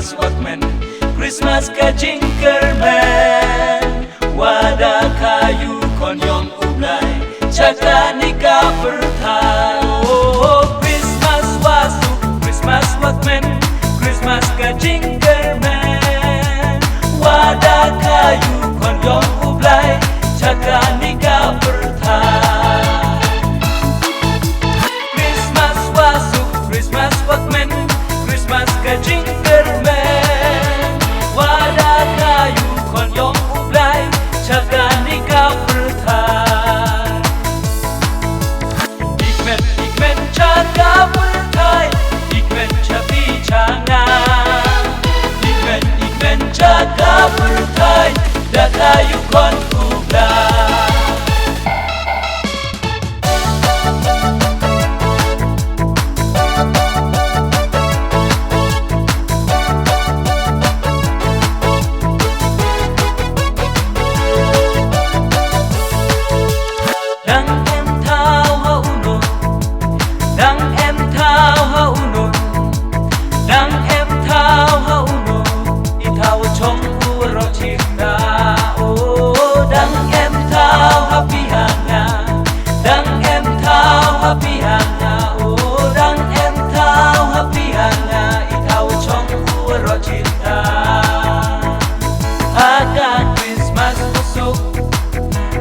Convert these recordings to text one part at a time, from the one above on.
Christmas workman, Christmas ka jingerman. Wada kayu konyong ublay, tsaka ni ka pyrthai. Oh, Christmas wasu, Christmas workman, Christmas ka jingerman. Wada kayu konyong ublay, tsaka ni ka pyrthai. Christmas wasu, Christmas workman, Christmas ka jingerman. Wada kayu konyong ublay, tsaka ni ka pyrthai. Kmen tsaka pyrthai, kmen chapi changa. Kmen tsaka pyrthai, da kayu kon ublay.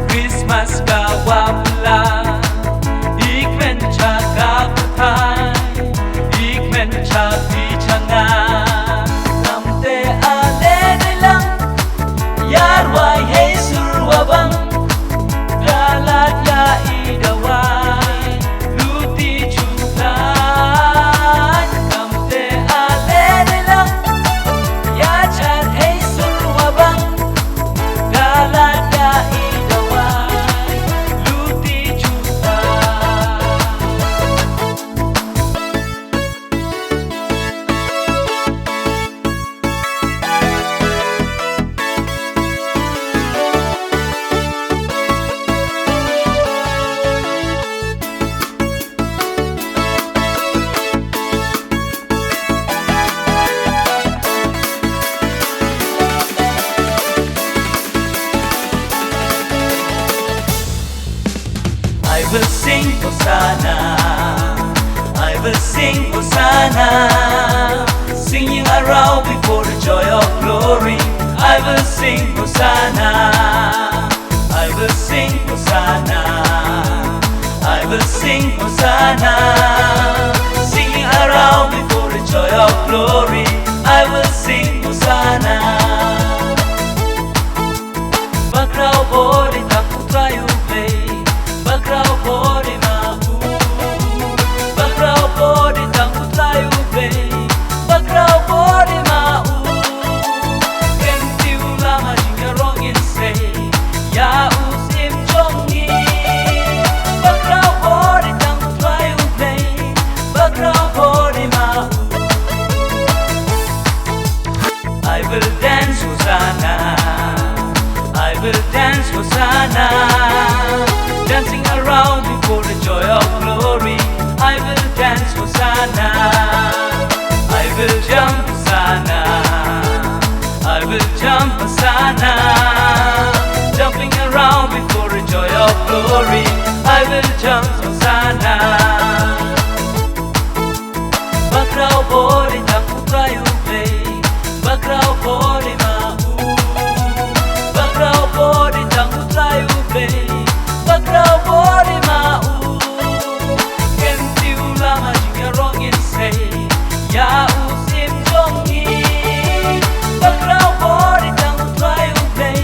Christmas gawapla, ikmen tsaka pyrthai, ikmen chapi changa. Namte ale nilang, yarwai hey surwabang, galat ya idawai, luti chutan. Namte ale nilang, yachat hey surwabang, galat ya idawai, luti chutan. I will sing Hosanna, I will sing Hosanna, singing around before the joy of glory. I will sing Hosanna, I will sing Hosanna, I will sing Hosanna, singing around before the joy of glory. I will sing Hosanna. Bakraw body taku trai ublay, bakraw body mau, bakraw body taku trai ublay, bakraw body mau. Kentiu lama jingarap say, ya usim Jongi. Bakraw body taku trai ublay, bakraw body mau. I will dance Hosanna, I will dance Hosanna, dancing around before the joy of glory. I will dance Hosanna, I will jump Hosanna, I will jump Hosanna, jumping around before the joy of glory. I will jump Hosanna. Bakraw body taku trai ublay, bakraw body mau, bakraw body taku trai ublay, bakraw body mau. Kentiu lama jingarap say, ya usim Jongi. Bakraw body taku trai ublay,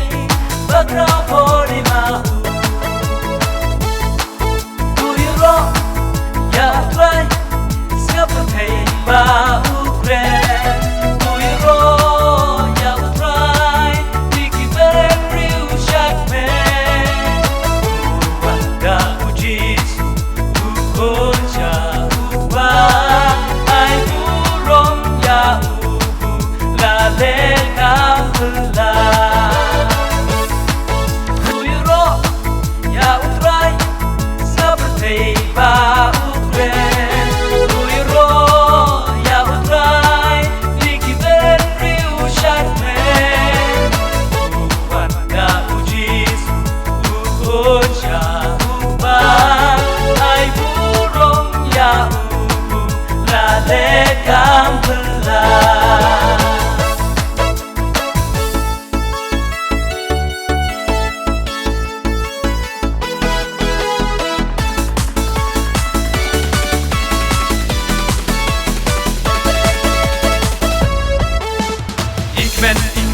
bakraw body mau. Do you rock? Ya trai, siapa hey bau.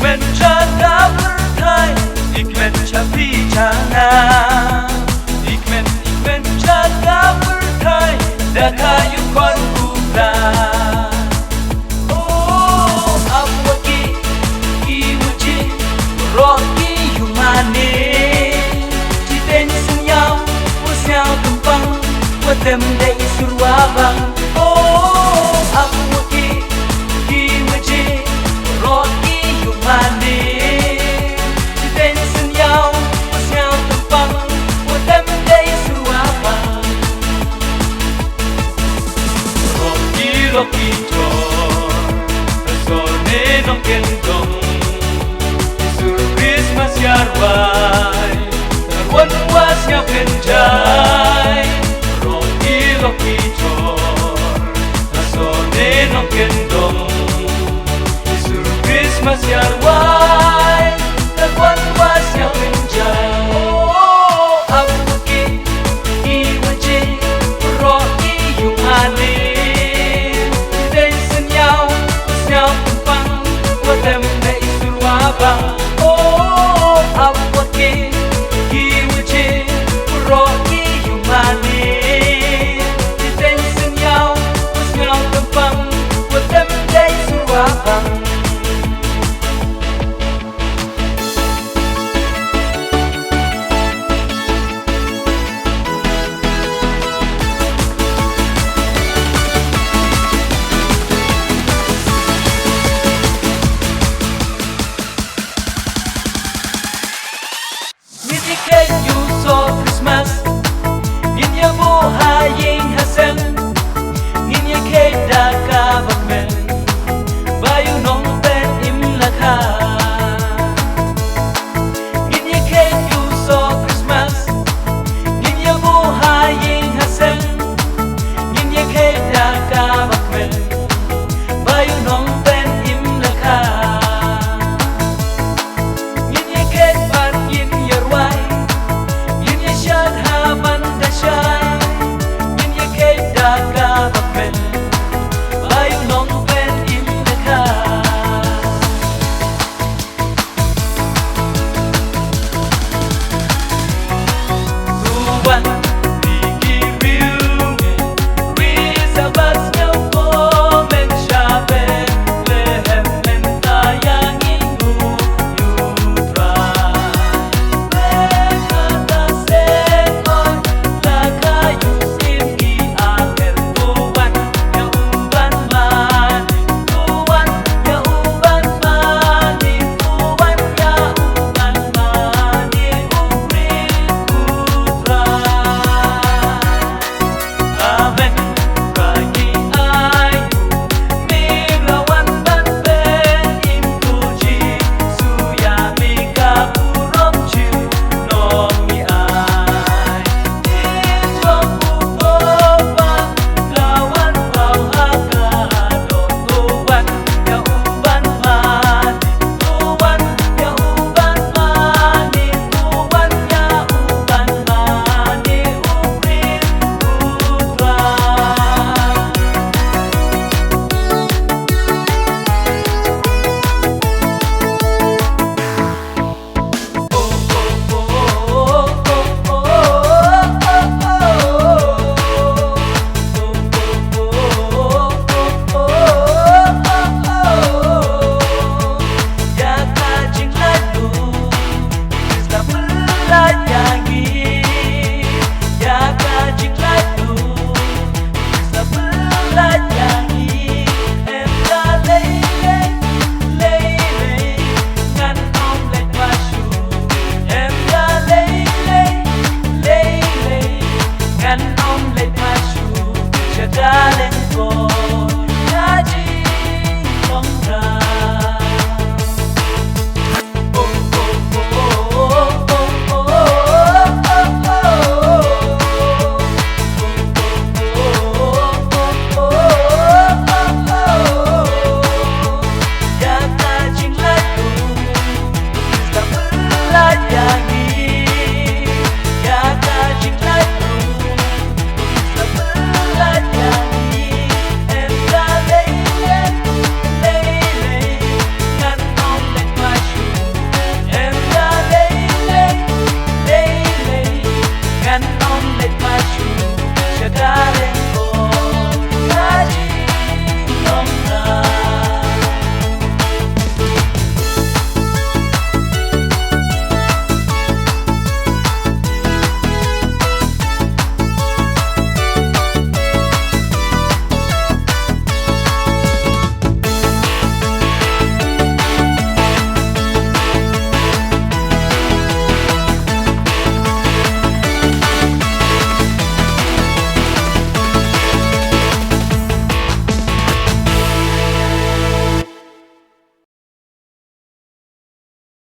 kmen jaga pyrthai, kmen chapi chana, kmen jaga pyrthai, dakayu kon kumta. Oh, apaki imuji roki humane, jiten senyam, usiao tumpang, watem dei surwabang. Oh, apaki imuji roki humane, jiten senyam, usiao tumpang, watem dei surwabang. Roki jor, resone nong kendong, sur Christmas yarwai, terwan was ya penjai. Roki jor, resone nong kendong, sur Christmas yarwai, terwan was ya penjai. Oh, apaki iwaji, roki humane. Tumpang, watem dei surwabang. Oh,